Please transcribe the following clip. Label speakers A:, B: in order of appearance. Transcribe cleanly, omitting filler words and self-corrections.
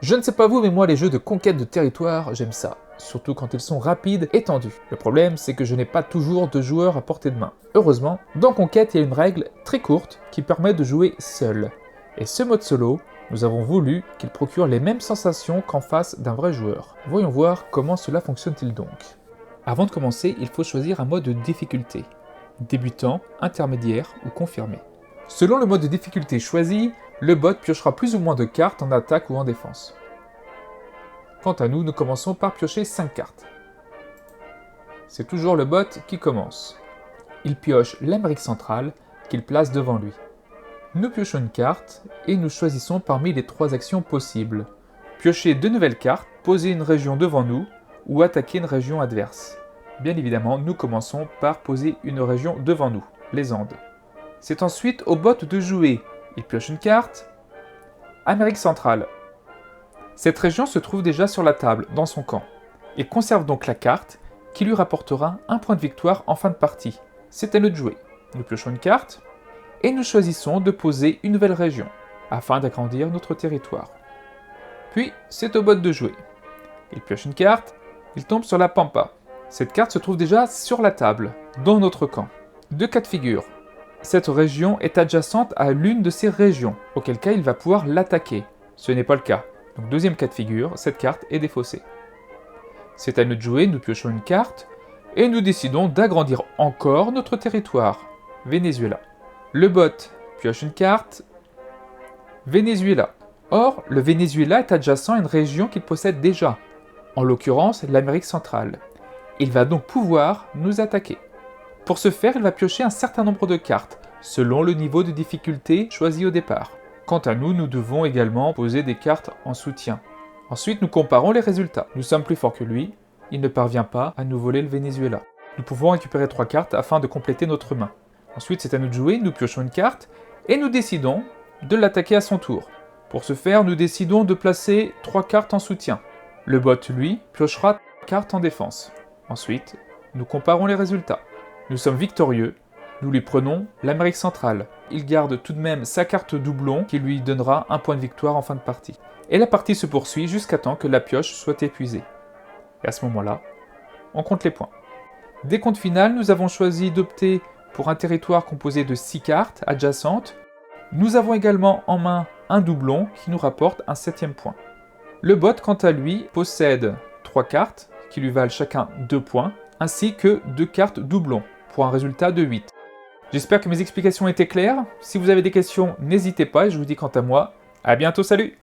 A: Je ne sais pas vous, mais moi les jeux de conquête de territoire, j'aime ça. Surtout quand ils sont rapides et tendus. Le problème, c'est que je n'ai pas toujours de joueurs à portée de main. Heureusement, dans Conquête, il y a une règle très courte qui permet de jouer seul. Et ce mode solo, nous avons voulu qu'il procure les mêmes sensations qu'en face d'un vrai joueur. Voyons voir comment cela fonctionne-t-il donc. Avant de commencer, il faut choisir un mode de difficulté. Débutant, intermédiaire ou confirmé. Selon le mode de difficulté choisi, le bot piochera plus ou moins de cartes en attaque ou en défense. Quant à nous, nous commençons par piocher 5 cartes. C'est toujours le bot qui commence. Il pioche l'Amérique centrale qu'il place devant lui. Nous piochons une carte et nous choisissons parmi les 3 actions possibles. Piocher 2 nouvelles cartes, poser une région devant nous ou attaquer une région adverse. Bien évidemment, nous commençons par poser une région devant nous, les Andes. C'est ensuite au bot de jouer. Il pioche une carte. Amérique centrale. Cette région se trouve déjà sur la table, dans son camp. Il conserve donc la carte, qui lui rapportera un point de victoire en fin de partie. C'est à nous de jouer. Nous piochons une carte, et nous choisissons de poser une nouvelle région, afin d'agrandir notre territoire. Puis, c'est au bot de jouer. Il pioche une carte, il tombe sur la Pampa. Cette carte se trouve déjà sur la table, dans notre camp. 2 cas de figure. Cette région est adjacente à l'une de ces régions, auquel cas il va pouvoir l'attaquer. Ce n'est pas le cas. Donc deuxième cas de figure, cette carte est défaussée. C'est à nous de jouer, nous piochons une carte, et nous décidons d'agrandir encore notre territoire, Venezuela. Le bot pioche une carte, Venezuela. Or, le Venezuela est adjacent à une région qu'il possède déjà, en l'occurrence l'Amérique centrale. Il va donc pouvoir nous attaquer. Pour ce faire, il va piocher un certain nombre de cartes, selon le niveau de difficulté choisi au départ. Quant à nous, nous devons également poser des cartes en soutien. Ensuite, nous comparons les résultats. Nous sommes plus forts que lui, il ne parvient pas à nous voler le Venezuela. Nous pouvons récupérer 3 cartes afin de compléter notre main. Ensuite, c'est à nous de jouer, nous piochons une carte, et nous décidons de l'attaquer à son tour. Pour ce faire, nous décidons de placer 3 cartes en soutien. Le bot, lui, piochera 3 cartes en défense. Ensuite, nous comparons les résultats. Nous sommes victorieux, nous lui prenons l'Amérique centrale. Il garde tout de même sa carte doublon qui lui donnera un point de victoire en fin de partie. Et la partie se poursuit jusqu'à temps que la pioche soit épuisée. Et à ce moment-là, on compte les points. Décompte final, nous avons choisi d'opter pour un territoire composé de 6 cartes adjacentes. Nous avons également en main un doublon qui nous rapporte un 7e point. Le bot, quant à lui, possède 3 cartes qui lui valent chacun 2 points, ainsi que 2 cartes doublons, pour un résultat de 8. J'espère que mes explications étaient claires. Si vous avez des questions, n'hésitez pas et je vous dis quant à moi, à bientôt, salut!